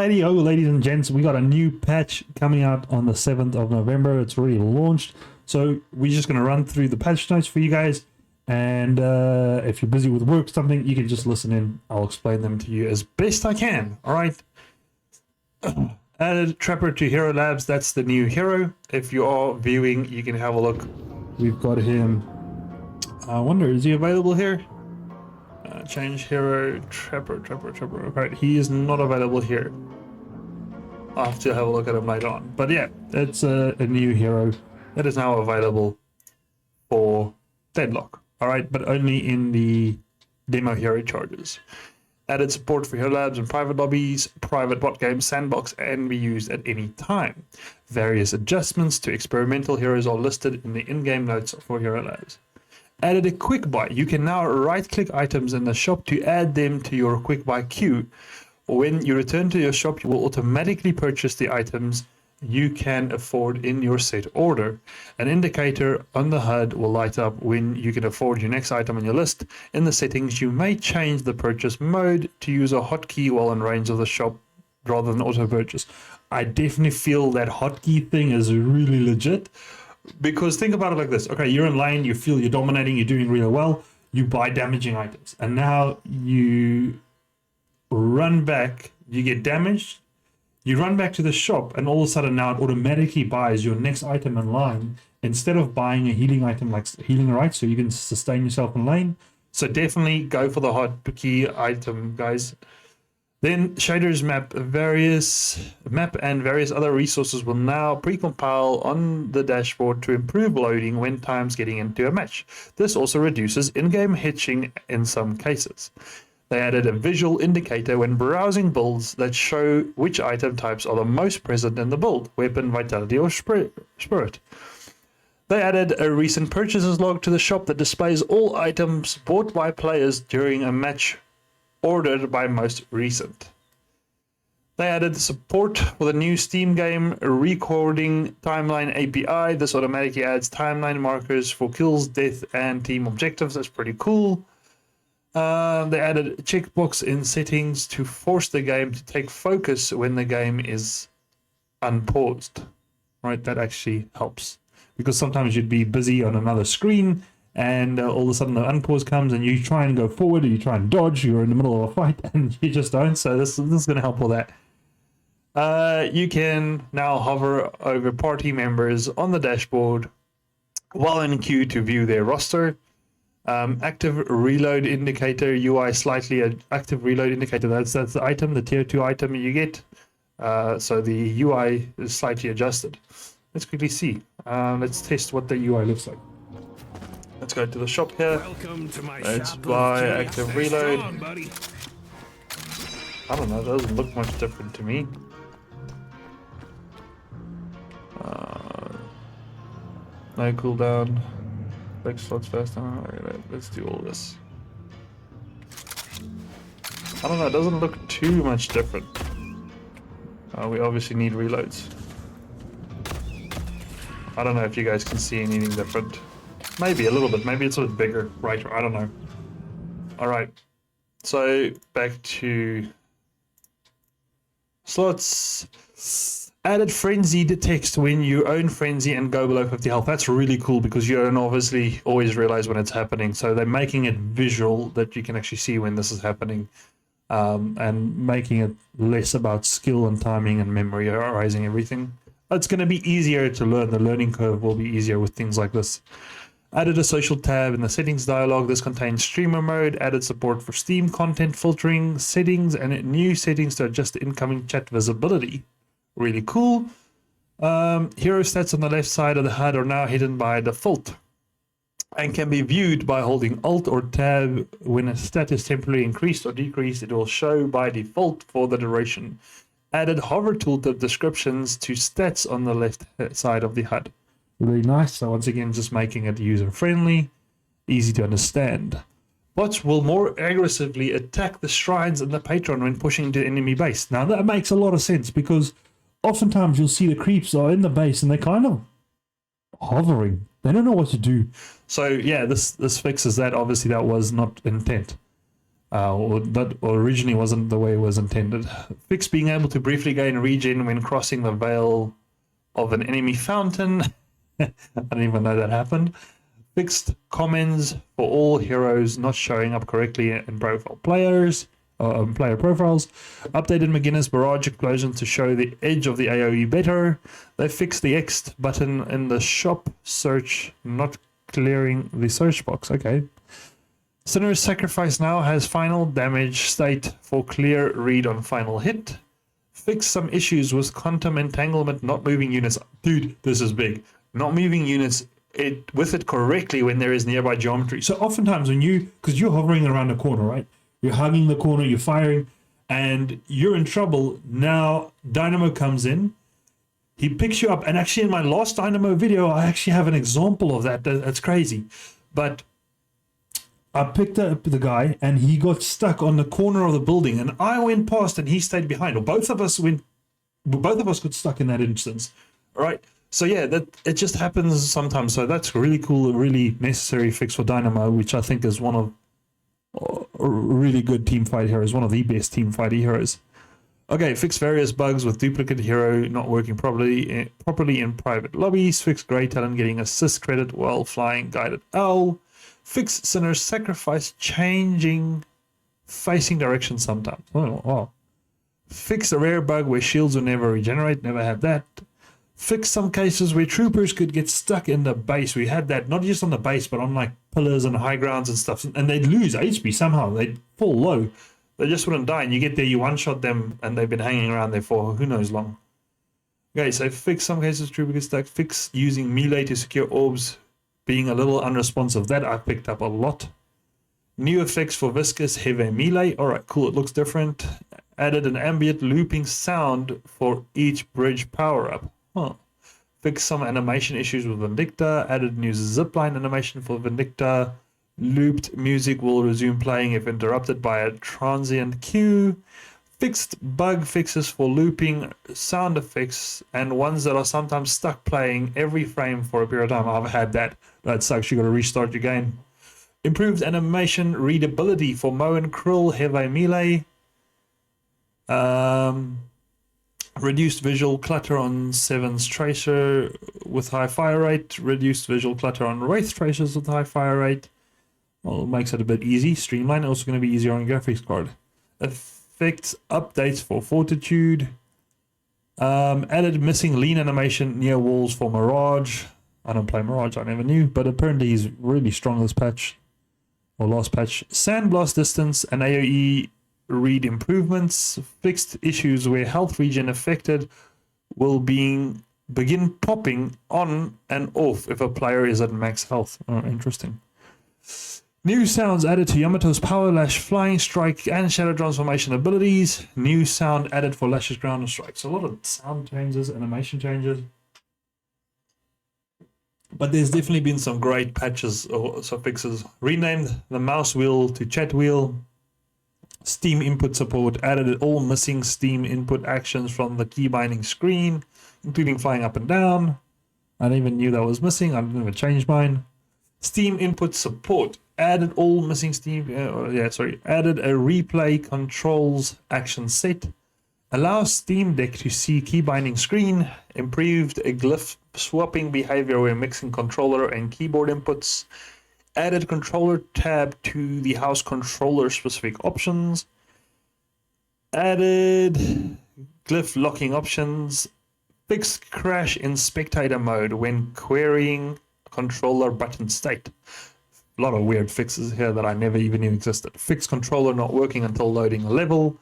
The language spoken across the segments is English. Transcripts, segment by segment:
Alrighty, ladies and gents, we got a new patch coming out on the 7th of November. It's already launched. So we're just going to run through the patch notes for you guys. And if you're busy with work or something, you can just listen in. I'll explain them to you as best I can. All right. Added Trapper to Hero Labs. That's the new hero. If you are viewing, you can have a look. We've got him. I wonder, is he available here? Change hero, Trapper. Okay, he is not available here. I'll have to have a look at him later on. But yeah, it's a new hero that is now available for Deadlock. Alright, but only in the demo hero charges. Added support for hero labs and private lobbies, private bot games, sandbox, and be used at any time. Various adjustments to experimental heroes are listed in the in-game notes for hero labs. Added a quick buy. You can now right-click items in the shop to add them to your quick buy queue. When you return to your shop, you will automatically purchase the items you can afford in your set order. An indicator on the HUD will light up when you can afford your next item on your list. In the settings, you may change the purchase mode to use a hotkey while in range of the shop rather than auto purchase. I definitely feel that hotkey thing is really legit. Because think about it like this. Okay, you're in lane, you feel you're dominating, you're doing really well, you buy damaging items. And now you run back, you get damaged, you run back to the shop, and all of a sudden now it automatically buys your next item in line instead of buying a healing item like healing right, so you can sustain yourself in lane. So definitely go for the hotkey item, guys. Then shaders map and various other resources will now pre-compile on the dashboard to improve loading when times getting into a match. This also reduces in-game hitching in some cases. They added a visual indicator when browsing builds that show which item types are the most present in the build, weapon, vitality, or spirit. They added a recent purchases log to the shop that displays all items bought by players during a match ordered by most recent. They added support for the new Steam game recording timeline API. This automatically adds timeline markers for kills, death, and team objectives. That's pretty cool. They added a checkbox in settings to force the game to take focus when the game is unpaused. Right, that actually helps. Because sometimes you'd be busy on another screen and all of a sudden the unpause comes and you try and go forward or you try and dodge, you're in the middle of a fight and you just don't. So this is going to help with that. You can now hover over party members on the dashboard while in queue to view their roster. Active reload indicator, UI slightly active reload indicator, that's the item, the tier 2 item you get. So the UI is slightly adjusted. Let's quickly see. Let's test what the UI looks like. Let's go to the shop here. Let's buy active reload. I don't know, it doesn't look much different to me. No cooldown. Flex slots faster. Let's do all this. I don't know, it doesn't look too much different. We obviously need reloads. I don't know if you guys can see anything different. Maybe a little bit. Maybe it's a bit bigger, brighter. I don't know. All right. So back to slots. Added frenzied text when you own frenzy and go below 50 health. That's really cool because you don't obviously always realize when it's happening. So they're making it visual that you can actually see when this is happening, and making it less about skill and timing and memorizing everything. It's going to be easier to learn. The learning curve will be easier with things like this. Added a social tab in the settings dialog. This contains streamer mode, added support for Steam content filtering, settings, and new settings to adjust the incoming chat visibility. Really cool. Hero stats on the left side of the HUD are now hidden by default and can be viewed by holding Alt or Tab. When a stat is temporarily increased or decreased, it will show by default for the duration. Added hover tooltip descriptions to stats on the left side of the HUD. Really nice. So once again, just making it user-friendly, easy to understand. Bots will more aggressively attack the shrines and the patron when pushing into enemy base. Now that makes a lot of sense because oftentimes you'll see the creeps are in the base and they're kind of hovering. They don't know what to do. So yeah, this fixes that. Obviously that was not intent. Or that originally wasn't the way it was intended. Fix being able to briefly gain regen when crossing the veil of an enemy fountain. I didn't even know that happened. Fixed comments for all heroes not showing up correctly in profile players. Player profiles. Updated McGinnis Barrage explosion to show the edge of the AoE better. They fixed the X button in the shop search, not clearing the search box. Okay. Sinner's Sacrifice now has final damage state for clear read on final hit. Fix some issues with quantum entanglement, not moving units. Dude, this is big. Not moving units with it correctly when there is nearby geometry. So oftentimes when because you're hovering around a corner, right? You're hugging the corner, you're firing, and you're in trouble. Now Dynamo comes in. He picks you up. And actually in my last Dynamo video, I actually have an example of that. That's crazy. But I picked up the guy and he got stuck on the corner of the building, and I went past and he stayed behind. Or both of us got stuck in that instance. All right. So yeah, that it just happens sometimes. So that's really cool, a really necessary fix for Dynamo, which I think is one of a really good team fight heroes, one of the best team fight heroes. Okay, fix various bugs with duplicate hero not working properly in private lobbies. Fix Grey Talon getting assist credit while flying guided owl. Fix Sinner's Sacrifice changing facing direction sometimes. Oh, wow. Fix a rare bug where shields will never regenerate. Never had that. Fix some cases where troopers could get stuck in the base. We had that not just on the base, but on like pillars and high grounds and stuff. And they'd lose HP somehow. They'd fall low. They just wouldn't die. And you get there, you one-shot them, and they've been hanging around there for who knows long. Okay, so fix some cases troopers get stuck. Fix using melee to secure orbs being a little unresponsive. That I picked up a lot. New effects for viscous heavy melee. Alright, cool. It looks different. Added an ambient looping sound for each bridge power-up. Huh. Fix some animation issues with Vindicta. Added new zipline animation for Vindicta. Looped music will resume playing if interrupted by a transient cue. Fixed bug fixes for looping sound effects and ones that are sometimes stuck playing every frame for a period of time. I've had that. That sucks. You got to restart your game. Improved animation readability for Mo and Krill Heavy Melee. Reduced visual clutter on Seven's Tracer with high fire rate. Reduced visual clutter on Wraith Tracers with high fire rate. Well, it makes it a bit easy. Streamline, also going to be easier on graphics card. Effects updates for Fortitude. Added missing lean animation near walls for Mirage. I don't play Mirage, I never knew, but apparently he's really strong this patch. Or last patch. Sandblast distance and AoE read improvements. Fixed issues where health regen affected will begin popping on and off if a player is at max health. Oh, interesting. New sounds added to Yamato's Power Lash, Flying Strike, and Shadow Transformation abilities. New sound added for Lash's Ground and Strike. So a lot of sound changes, animation changes. But there's definitely been some great patches or fixes. Renamed the mouse wheel to chat wheel. Steam input support. Added all missing Steam input actions from the key binding screen, including flying up and down. I didn't even knew that was missing. I didn't even change mine. Steam input support. Added all missing Steam. Added a replay controls action set. Allows Steam Deck to see key binding screen. Improved a glyph swapping behavior when mixing controller and keyboard inputs. Added controller tab to the house controller specific options. Added glyph locking options. Fixed crash in spectator mode when querying controller button state. A lot of weird fixes here that I never even knew existed. Fixed controller not working until loading a level.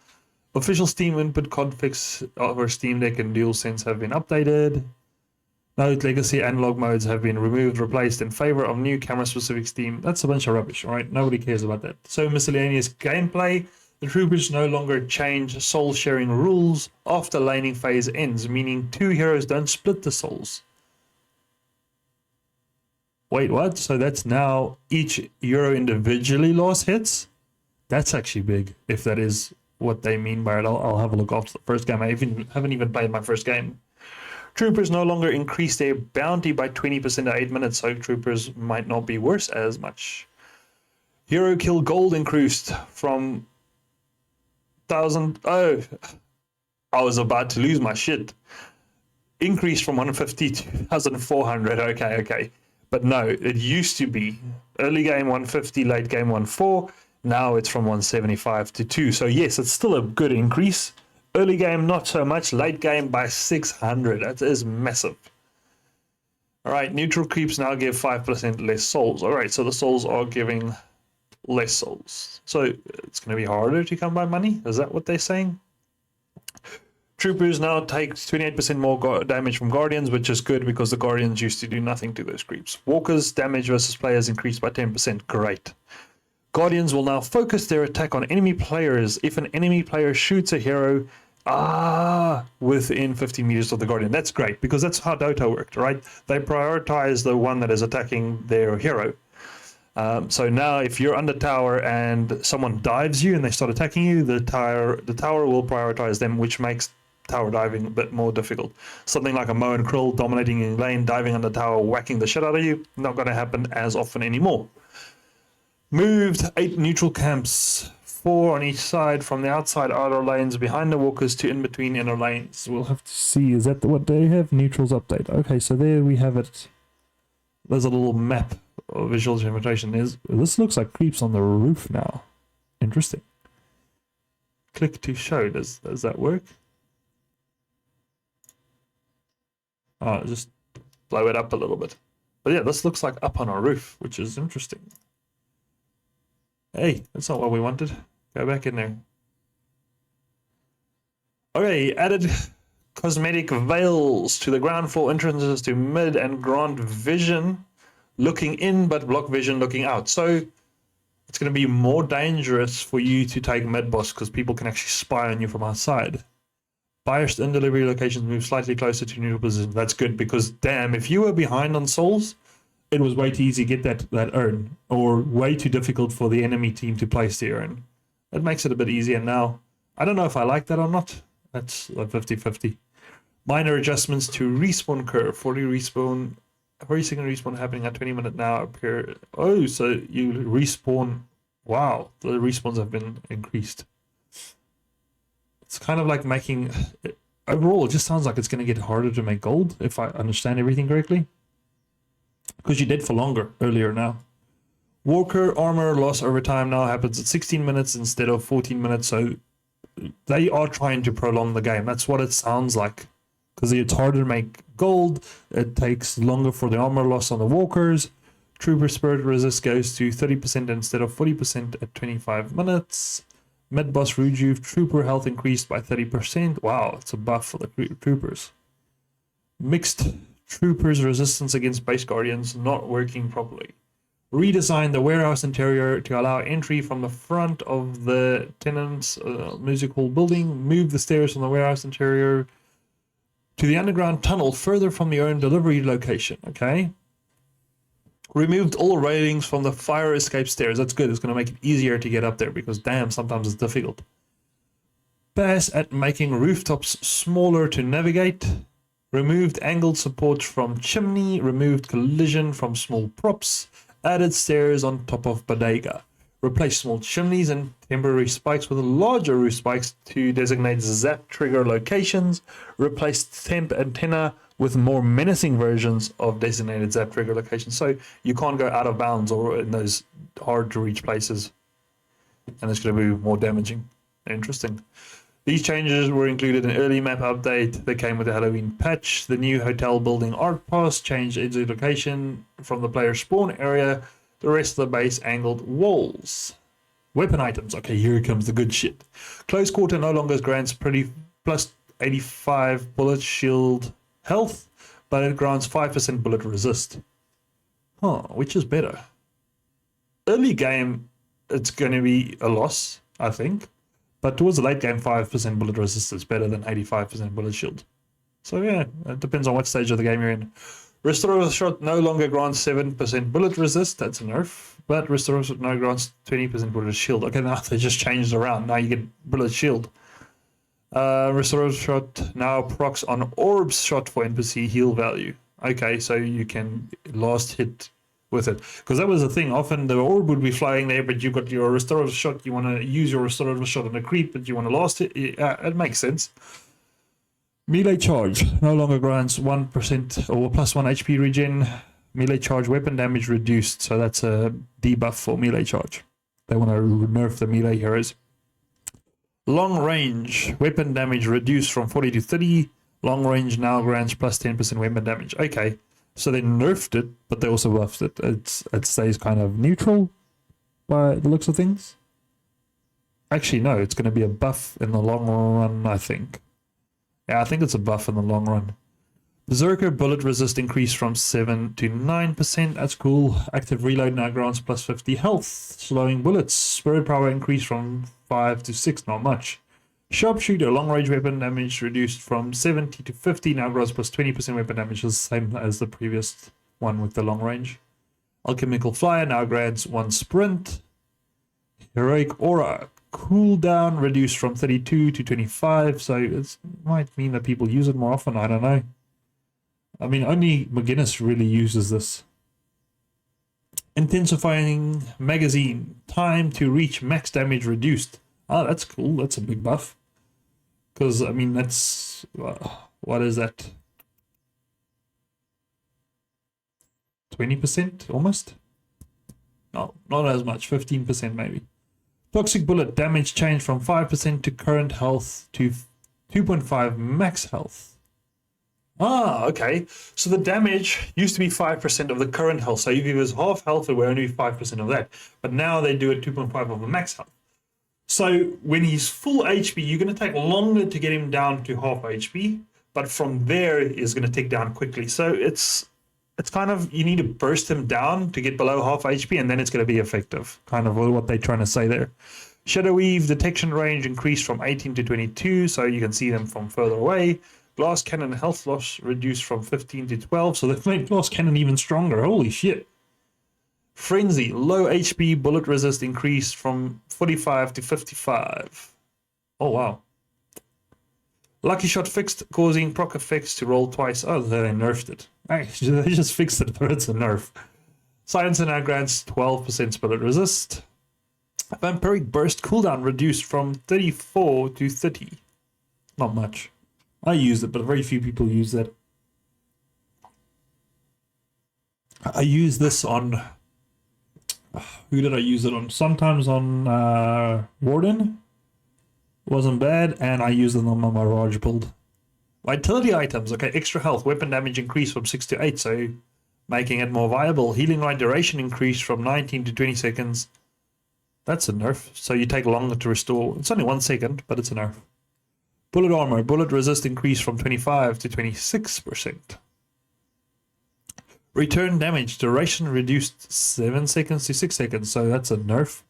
Official Steam input configs over Steam Deck and DualSense have been updated. Note legacy analog modes have been removed, replaced in favor of new camera-specific Steam. That's a bunch of rubbish, right? Nobody cares about that. So miscellaneous gameplay. The troopers no longer change soul-sharing rules after laning phase ends, meaning two heroes don't split the souls. Wait, what? So that's now each hero individually lost hits? That's actually big, if that is what they mean by it. I'll have a look after the first game. I haven't even played my first game. Troopers no longer increase their bounty by 20% at 8 minutes, so troopers might not be worse as much. Hero kill gold increased from 1,000. Oh, I was about to lose my shit. Increased from 150 to 1,400. Okay. But no, it used to be early game 150, late game 1.4. Now it's from 175 to 2. So yes, it's still a good increase. Early game, not so much. Late game by 600. That is massive. All right, neutral creeps now give 5% less souls. All right, so the souls are giving less souls. So it's going to be harder to come by money? Is that what they're saying? Troopers now take 28% more damage from Guardians, which is good because the Guardians used to do nothing to those creeps. Walkers damage versus players increased by 10%. Great. Guardians will now focus their attack on enemy players if an enemy player shoots a hero within 50 meters of the Guardian. That's great because that's how Dota worked, right? They prioritize the one that is attacking their hero. So now if you're under tower and someone dives you and they start attacking you, the tower will prioritize them, which makes tower diving a bit more difficult. Something like a Moe and Krill dominating in lane, diving under tower, whacking the shit out of you, not going to happen as often anymore. Moved 8 neutral camps, 4 on each side from the outside outer lanes behind the walkers to in between inner lanes. We'll have to see, is that what they have? Neutrals update. Okay, so there we have it. There's a little map of visual invitation. This looks like creeps on the roof now. Interesting. Click to show. Does that work? Oh, just blow it up a little bit. But yeah, this looks like up on a roof, which is interesting. Hey, that's not what we wanted. Go back in there. Okay, added cosmetic veils to the ground floor entrances to mid and grand vision looking in, but block vision looking out. So it's going to be more dangerous for you to take mid boss because people can actually spy on you from outside. Biased in delivery locations move slightly closer to neutral position. That's good because damn, if you were behind on souls, it was way too easy to get that urn, or way too difficult for the enemy team to place the urn. That makes it a bit easier now. I don't know if I like that or not. That's like 50-50. Minor adjustments to respawn curve. 40 second respawn happening at 20 minutes now appear. Oh, so you respawn. Wow, the respawns have been increased. It's kind of like making, overall, it just sounds like it's going to get harder to make gold, if I understand everything correctly. Because you did for longer earlier now. Walker armor loss over time now happens at 16 minutes instead of 14 minutes, so they are trying to prolong the game. That's what it sounds like. Because it's harder to make gold, it takes longer for the armor loss on the walkers. Trooper spirit resist goes to 30% instead of 40% at 25 minutes. Mid-boss rejuve, trooper health increased by 30%. Wow, it's a buff for the troopers. Mixed troopers resistance against base guardians not working properly. Redesign the warehouse interior to allow entry from the front of the tenant's music hall building. Move the stairs from the warehouse interior to the underground tunnel further from your own delivery location. Okay. Removed all railings from the fire escape stairs. That's good. It's going to make it easier to get up there because damn, sometimes it's difficult. Pass at making rooftops smaller to navigate. Removed angled support from chimney. Removed collision from small props. Added stairs on top of bodega. Replace small chimneys and temporary spikes with larger roof spikes to designate zap trigger locations. Replace temp antenna with more menacing versions of designated zap trigger locations. So you can't go out of bounds or in those hard to reach places. And it's going to be more damaging. Interesting. These changes were included in an early map update that came with the Halloween patch. The new hotel building art pass changed its location from the player spawn area. The rest of the base angled walls. Weapon items. Okay, here comes the good shit. Close quarter no longer grants plus 85 bullet shield health, but it grants 5% bullet resist. Which is better. Early game, it's going to be a loss, I think. But towards the late game, 5% bullet resist is better than 85% bullet shield. So yeah, it depends on what stage of the game you're in. Restore shot no longer grants 7% bullet resist. That's a nerf. But restore shot now grants 20% bullet shield. Okay, now they just changed around. Now you get bullet shield. Restore shot now procs on orbs shot for NPC heal value. Okay, so you can last hit with it. Because that was the thing. Often the orb would be flying there, but you've got your restorative shot. You want to use your restorative shot on a creep, but you want to last it. It makes sense. Melee charge no longer grants 1% or plus 1 HP regen. Melee charge weapon damage reduced. So that's a debuff for melee charge. They want to nerf the melee heroes. Long range weapon damage reduced from 40 to 30. Long range now grants plus 10% weapon damage. Okay, so they nerfed it, but they also buffed it. It stays kind of neutral by the looks of things. Actually, no, it's going to be a buff in the long run, I think. Yeah, I think it's a buff in the long run. Berserker bullet resist increased from 7 to 9%. That's cool. Active reload now grants plus 50 health. Slowing bullets. Spirit power increased from 5 to 6. Not much. Sharpshooter long range weapon damage reduced from 70 to 50. Now grants plus 20% weapon damage. The same as the previous one with the long range. Alchemical flyer now grants 1 sprint. Heroic aura. Cooldown reduced from 32 to 25. So it might mean that people use it more often. I don't know. I mean, only McGinnis really uses this. Intensifying magazine. Time to reach max damage reduced. Oh, that's cool. That's a big buff. Because, I mean, that's... what is that? 20% almost? No, not as much. 15% maybe. Toxic bullet damage changed from 5% to current health to 2.5 max health. Ah, okay. So the damage used to be 5% of the current health. So if it was half health, it would only be 5% of that. But now they do it 2.5 of the max health. So when he's full HP, you're going to take longer to get him down to half HP. But from there, it's going to tick down quickly. So it's kind of, you need to burst him down to get below half HP, and then it's going to be effective. Kind of what they're trying to say there. Shadow Weave detection range increased from 18 to 22, so you can see them from further away. Glass Cannon health loss reduced from 15 to 12, so they've made Glass Cannon even stronger. Holy shit. Frenzy, low HP bullet resist increased from 45 to 55. Oh, wow. Lucky Shot fixed, causing proc effects to roll twice. Oh, they nerfed it. They just fixed it, but it's a nerf. Silencer now grants 12% bullet resist. Vampiric Burst cooldown reduced from 34 to 30. Not much. I use it, but very few people use that. I use this on... Who did I use it on? Sometimes on Warden. Wasn't bad, and I used it on my Mirage build. Vitality items. Okay, extra health. Weapon damage increased from 6 to 8, so making it more viable. Healing Light duration increased from 19 to 20 seconds. That's a nerf, so you take longer to restore. It's only 1 second, but it's a nerf. Bullet armor. Bullet resist increased from 25 to 26%. Return damage. Duration reduced 7 seconds to 6 seconds, so that's a nerf.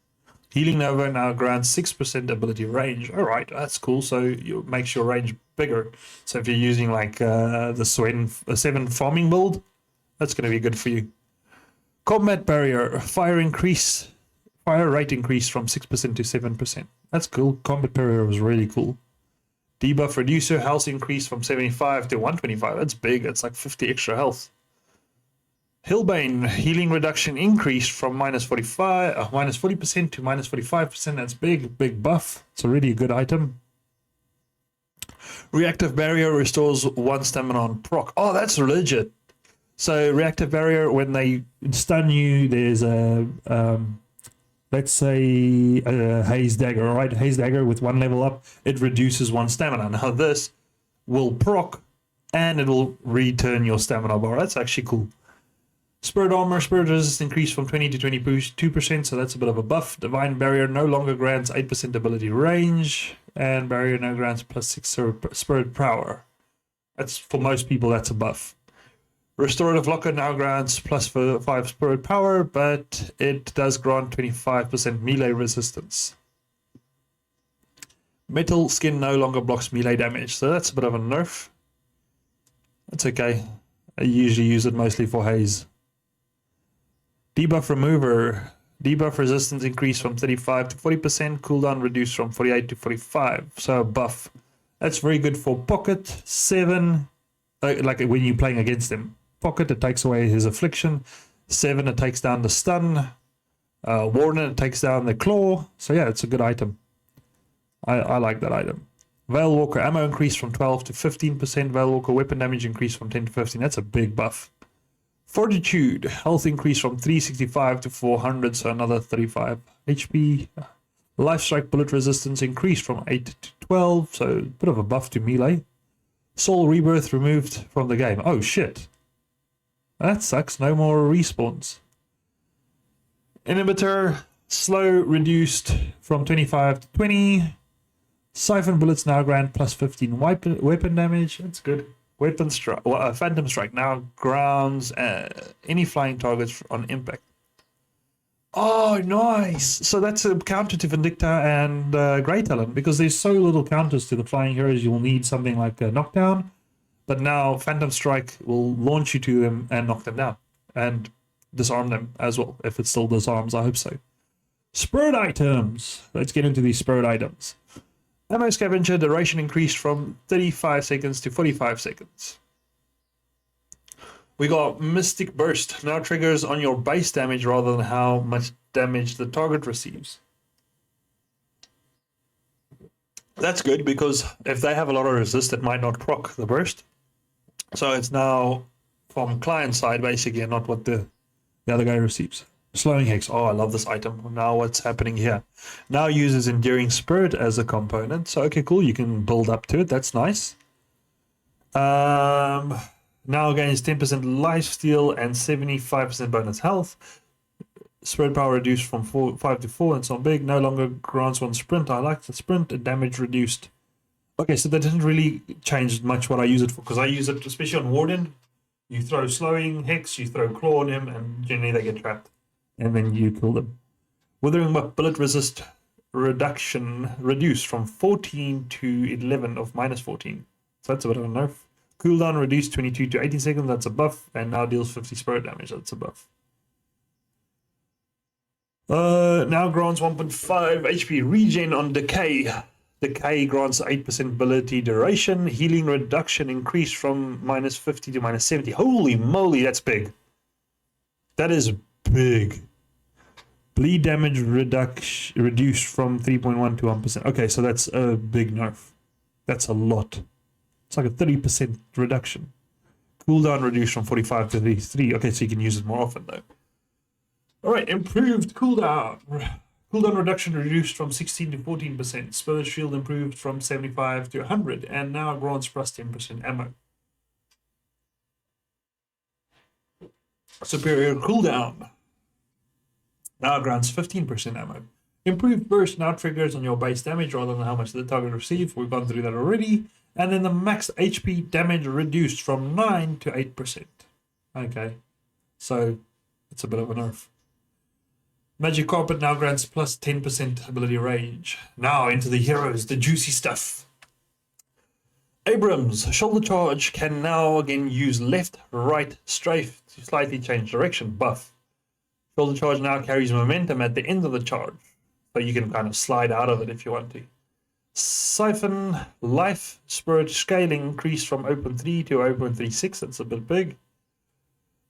Healing Nova now grants 6% ability range. Alright, that's cool, so it makes your range bigger. So if you're using like the 7 farming build, that's going to be good for you. Combat Barrier. Fire rate increased from 6% to 7%. That's cool. Combat Barrier was really cool. Debuff Reducer. Health increased from 75 to 125. That's big. It's like 50 extra health. Hillbane, healing reduction increased from minus 40% to minus 45%. That's big buff. It's a really good item. Reactive Barrier restores 1 stamina on proc. Oh, that's legit. So Reactive Barrier, when they stun you, there's a, let's say a Haze Dagger, right? Haze Dagger with 1 level up, it reduces 1 stamina. Now this will proc and it will return your stamina bar. That's actually cool. Spirit Armor, Spirit Resist increased from 20 to 22%, so that's a bit of a buff. Divine Barrier no longer grants 8% ability range, and Barrier now grants plus 6 Spirit Power. That's, for most people, that's a buff. Restorative Locker now grants plus 5 Spirit Power, but it does grant 25% melee resistance. Metal Skin no longer blocks melee damage, so that's a bit of a nerf. That's okay. I usually use it mostly for haze. Debuff Remover. Debuff resistance increased from 35 to 40%. Cooldown reduced from 48 to 45. So a buff. That's very good for Pocket. 7. Like when you're playing against him. Pocket, it takes away his affliction. 7, it takes down the stun. Warden, it takes down the claw. So yeah, it's a good item. I like that item. Veil Walker ammo increase from 12 to 15%. Veil Walker weapon damage increase from 10 to 15. That's a big buff. Fortitude health increase from 365 to 400, so another 35 HP. Life Strike bullet resistance increased from 8 to 12, so a bit of a buff to melee. Soul Rebirth removed from the game. Oh shit. That sucks. No more respawns. Inhibitor slow reduced from 25 to 20. Siphon bullets now grant plus 15 weapon damage. That's good. Weapon strike. Well, Phantom Strike now grounds any flying targets on impact. Oh, nice. So that's a counter to Vindicta and Grey Talon, because there's so little counters to the flying heroes. You'll need something like a knockdown, but now Phantom Strike will launch you to them and knock them down and disarm them as well. If it still disarms, I hope so. Spirit items. Let's get into these spirit items. Ammo Scavenger duration increased from 35 seconds to 45 seconds. We got Mystic Burst. Now triggers on your base damage rather than how much damage the target receives. That's good, because if they have a lot of resist, it might not proc the burst. So it's now from client side basically, and not what the other guy receives. Slowing Hex. Oh, I love this item. Now what's happening here? Now uses Enduring Spirit as a component. So, okay, cool. You can build up to it. That's nice. Now gains 10% lifesteal and 75% bonus health. Spirit power reduced from 5 to 4, and it's not big. No longer grants one sprint. I like the sprint. Damage reduced. Okay, so that didn't really change much what I use it for, because I use it especially on Warden. You throw Slowing Hex, you throw Claw on him, and generally they get trapped. And then you kill them. Withering bullet resist reduction reduced from 14 to 11 of minus 14. So that's a bit of a nerf. Cooldown reduced 22 to 18 seconds. That's a buff. And now deals 50 spirit damage. That's a buff. Now grants 1.5 HP regen on Decay. Decay grants 8% ability duration. Healing reduction increased from minus 50 to minus 70. Holy moly, that's big. That is big. Bleed damage reduced from 3.1 to 1%. Okay, so that's a big nerf. That's a lot. It's like a 30% reduction. Cooldown reduced from 45 to 33. Okay, so you can use it more often though. Alright, improved cooldown. Cooldown reduction reduced from 16 to 14%. Spirit shield improved from 75 to 100. And now grants plus 10% ammo. Superior cooldown. Now grants 15% ammo. Improved burst now triggers on your base damage rather than how much the target receives. We've gone through that already. And then the max HP damage reduced from 9 to 8%. Okay. So it's a bit of a nerf. Magic Carpet now grants plus 10% ability range. Now into the heroes, the juicy stuff. Abrams, shoulder charge can now again use left, right, strafe to slightly change direction. Buff. Shoulder charge now carries momentum at the end of the charge, so you can kind of slide out of it if you want to. Siphon, life, spirit scaling increased from 0.3 to 0.36. That's a bit big.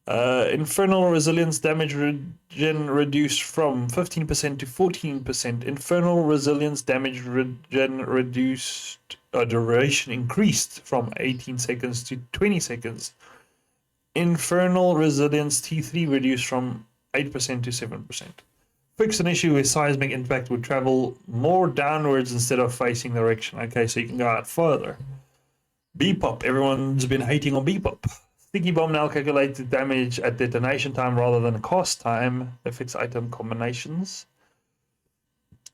Infernal resilience damage regen reduced from 15% to 14%. Infernal resilience damage regen reduced duration increased from 18 seconds to 20 seconds. Infernal resilience T3 reduced from 8% to 7%. Fix an issue where seismic impact would travel more downwards instead of facing the direction. Okay, so you can go out further. Bebop. Everyone's been hating on Bebop. Sticky Bomb now calculates the damage at detonation time rather than cost time. Affects item combinations.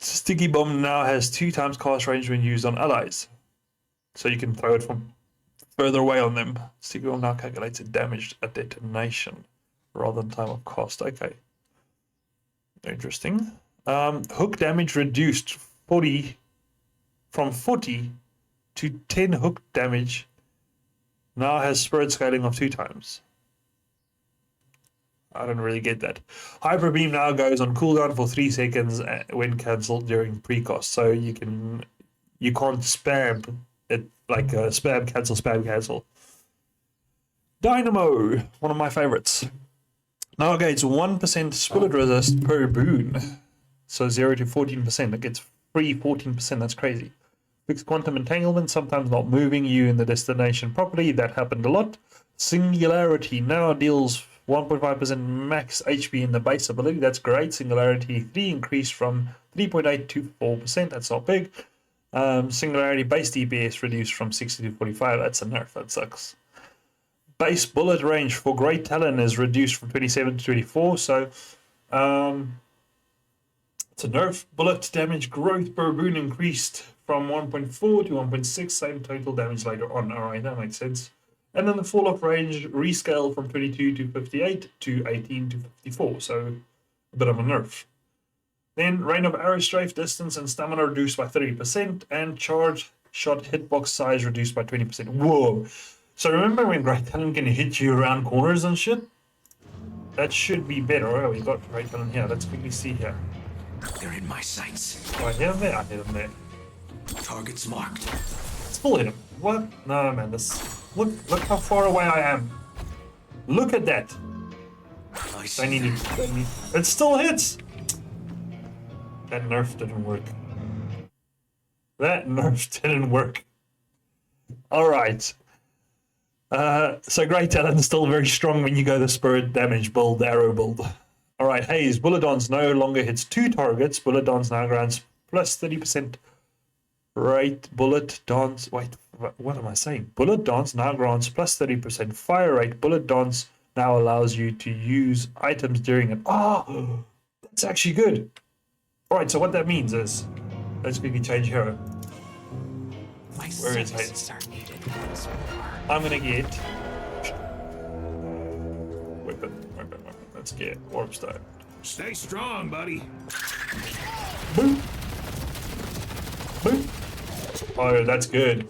Sticky Bomb now has 2 times cast range when used on allies. So you can throw it from further away on them. Sticky Bomb now calculates the damage at detonation rather than time of cost. Okay. Interesting. Hook damage reduced from 40 to 10 hook damage. Now has spirit scaling of 2 times. I don't really get that. Hyper Beam now goes on cooldown for 3 seconds when cancelled during precast. So you can't spam it like spam cancel. Dynamo, one of my favorites. Now it gains 1% bullet resist per boon. So 0 to 14%. It gets free 14%. That's crazy. Fixed quantum entanglement, sometimes not moving you in the destination properly. That happened a lot. Singularity now deals 1.5% max HP in the base ability. That's great. Singularity 3 increased from 3.8 to 4%. That's not big. Singularity base DPS reduced from 60 to 45. That's a nerf. That sucks. Base bullet range for Great Talon is reduced from 27 to 24. So it's a nerf. Bullet damage growth per boon increased from 1.4 to 1.6. Same total damage later on. Alright, that makes sense. And then the fall off range rescaled from 22 to 58 to 18 to 54. So a bit of a nerf. Then rain of arrow strafe distance and stamina reduced by 30%, and charge shot hitbox size reduced by 20%. Whoa! So remember when Great Talon can hit you around corners and shit? That should be better. Oh, we got Great Talon here. Let's quickly see here. They're in my sights. Oh, I hit him there. I hit him there. Targets marked. Still hit him. What? No, man. This. Look how far away I am. Look at that. I need it. It still hits. That nerf didn't work. That nerf didn't work. All right. So Great Talon is still very strong when you go the spirit damage build, the arrow build. All right, Haze. Bullet Dance no longer hits 2 targets. Bullet Dance now grants plus 30% rate. Bullet Dance. Wait, what am I saying? Bullet Dance now grants plus 30% fire rate. Bullet Dance now allows you to use items during it. Oh, that's actually good. All right, so what that means is, let's quickly change hero. Where is Haze? I'm gonna get weapon. Let's get Warp Stone. Stay strong, buddy. Boom. Boom. Oh, that's good.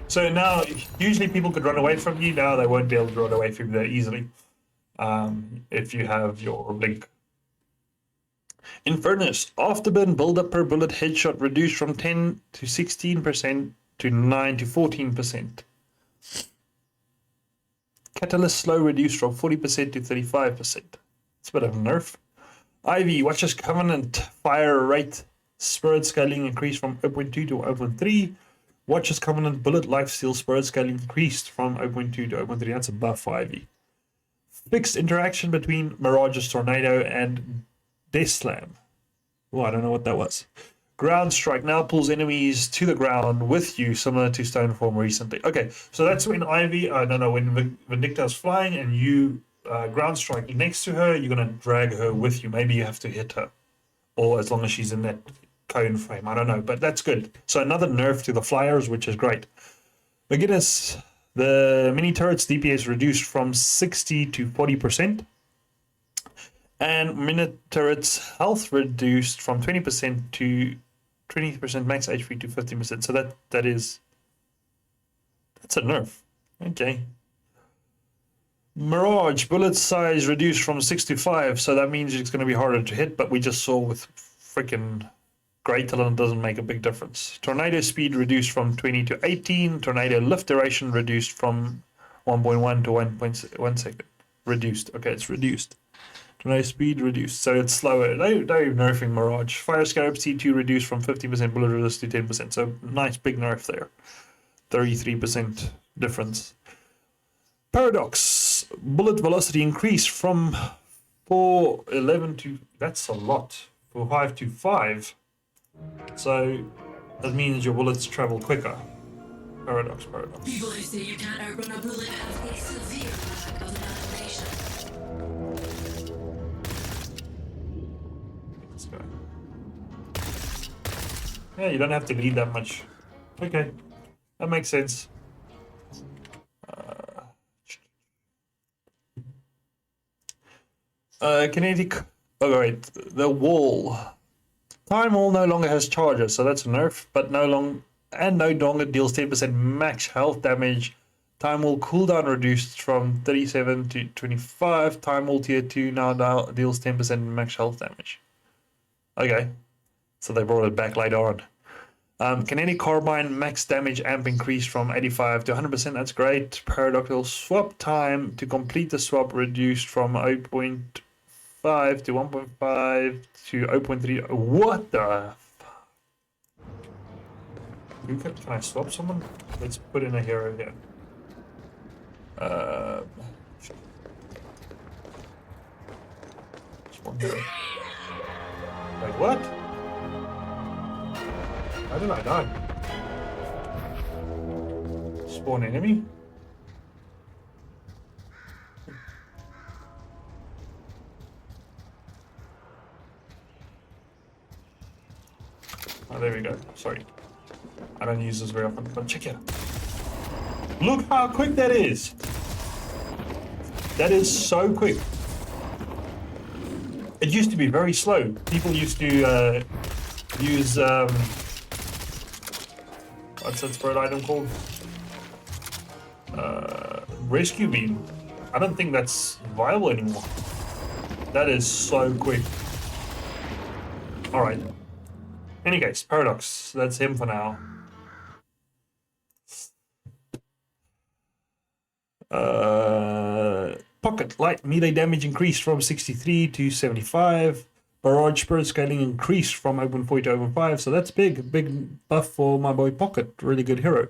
So now, usually people could run away from you. Now they won't be able to run away from you that easily. If you have your link. Infernus. Afterburn build-up per bullet headshot reduced from 10 to 16% to 9 to 14%. Catalyst slow reduced from 40% to 35%. It's a bit of a nerf. Ivy, Watcher's Covenant fire rate spirit scaling increased from 0.2 to 0.3. Watcher's Covenant bullet lifesteal spirit scaling increased from 0.2 to 0.3. That's a buff for Ivy. Fixed interaction between Mirage's Tornado and Death Slam. Oh, I don't know what that was. Ground Strike now pulls enemies to the ground with you, similar to Stoneform recently. Okay, so that's when Ivy, when Vindicta's flying and you ground strike next to her, you're going to drag her with you. Maybe you have to hit her, or as long as she's in that cone frame. I don't know, but that's good. So another nerf to the flyers, which is great. Beginners, the mini turret's DPS reduced from 60 to 40%. And mini turret's health reduced from 20% to 20% max HP to 15%. So that's a nerf. Okay. Mirage bullet size reduced from 6 to 5, so that means it's going to be harder to hit, but we just saw with freaking Great Talon doesn't make a big difference. Tornado speed reduced from 20 to 18. Tornado lift duration reduced from 1.1 to 1.1 second. Reduced. Okay, it's reduced. Tornado speed reduced, so it's slower. They're nerfing Mirage. Fire Scarab C2 reduced from 50% bullet resist to 10%, so nice big nerf there. 33% difference. Paradox. Bullet velocity increased from 411 to, that's a lot, 4.5 to 5. So that means your bullets travel quicker. Paradox. People who say you can't outrun a bullet have a severe lack of imagination. Let's go. Yeah, you don't have to lead that much. Okay, that makes sense. Kinetic. Oh wait, the wall. Time Wall no longer has charges, so that's a nerf. But no longer deals 10% max health damage. Time Wall cooldown reduced from 37 to 25. Time Wall tier 2 now deals 10% max health damage. Okay, so they brought it back later on. Kinetic Carbine max damage amp increased from 85 to 100%. That's great. Paradoxical swap time to complete the swap reduced from 0.5 to 1.5 to 0.3. What the? Can I swap someone? Let's put in a hero here. Spawn hero. Wait, what? How did I die? Spawn enemy? Oh, there we go. Sorry. I don't use this very often, but check it out. Look how quick that is! That is so quick. It used to be very slow. People used to use what's that spread item called? Rescue beam. I don't think that's viable anymore. That is so quick. Alright. Any case, Paradox. That's him for now. Pocket light melee damage increased from 63 to 75. Barrage spirit scaling increased from 0.4 to 0.5, so that's big buff for my boy Pocket. Really good hero.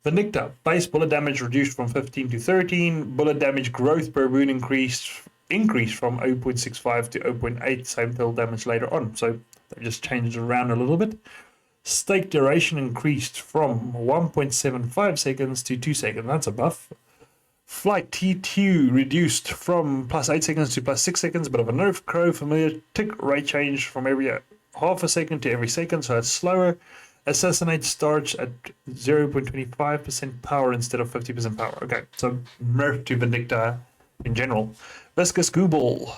Vindicta, base bullet damage reduced from 15 to 13. Bullet damage growth per wound increased from 0.65 to 0.8. Same fill damage later on, so they just changed it around a little bit. Stake duration increased from 1.75 seconds to 2 seconds. That's a buff. Flight T2 reduced from +8 seconds to +6 seconds, bit of a nerf. Crow familiar tick rate change from every half a second to every second, so it's slower. Assassinate starts at 0.25% power instead of 50% power. Okay, so nerf to Vindicta in general. Viscous Gooball.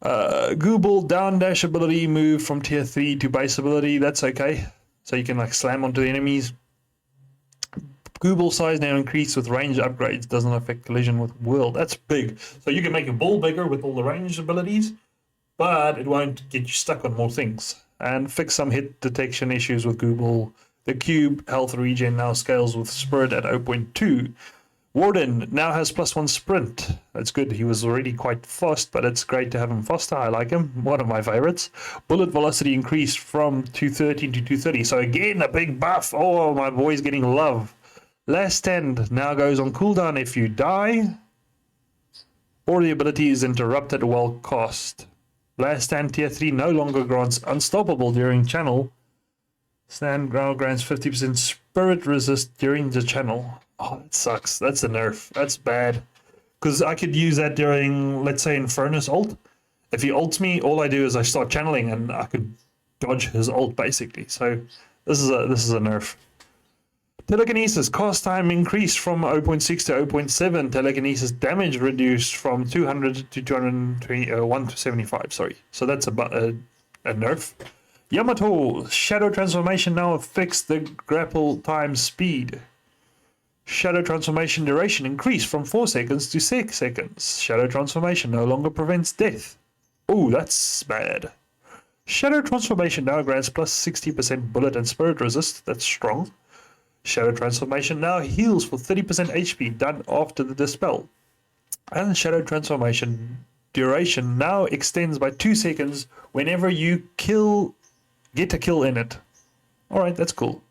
Gooball down dash ability moved from tier 3 to base ability. That's okay. So you can like slam onto the enemies. Gooball size now increased with range upgrades. Doesn't affect collision with world. That's big. So you can make your ball bigger with all the range abilities, but it won't get you stuck on more things. And fix some hit detection issues with Gooball. The cube health regen now scales with Spirit at 0.2. Warden now has +1 sprint. That's good. He was already quite fast, but it's great to have him faster. I like him. One of my favorites. Bullet velocity increased from 213 to 230. So again, a big buff. Oh, my boy's getting love. Last Stand now goes on cooldown if you die or the ability is interrupted while cast. Last Stand tier 3 no longer grants unstoppable during channel. Stand ground grants 50% spirit resist during the channel. Oh, that sucks. That's a nerf. That's bad. Because I could use that during, let's say, Infernus ult. If he ults me, all I do is I start channeling and I could dodge his ult basically. So this is a nerf. Telekinesis cast time increased from 0.6 to 0.7. Telekinesis damage reduced from 200 to 221 to 75. Sorry, so that's a nerf. Yamato shadow transformation now fixed the grapple time speed. Shadow transformation duration increased from 4 seconds to 6 seconds. Shadow transformation no longer prevents death. Oh, that's bad. Shadow transformation now grants +60% bullet and spirit resist. That's strong. Shadow transformation now heals for 30% HP done after the dispel. And shadow transformation duration now extends by 2 seconds whenever you get a kill in it. Alright, that's cool.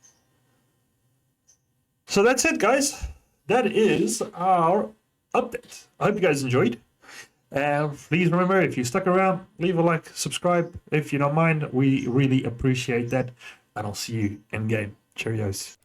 So that's it, guys. That is our update. I hope you guys enjoyed. Please remember, if you stuck around, leave a like, subscribe if you don't mind. We really appreciate that. And I'll see you in game. Cheerios.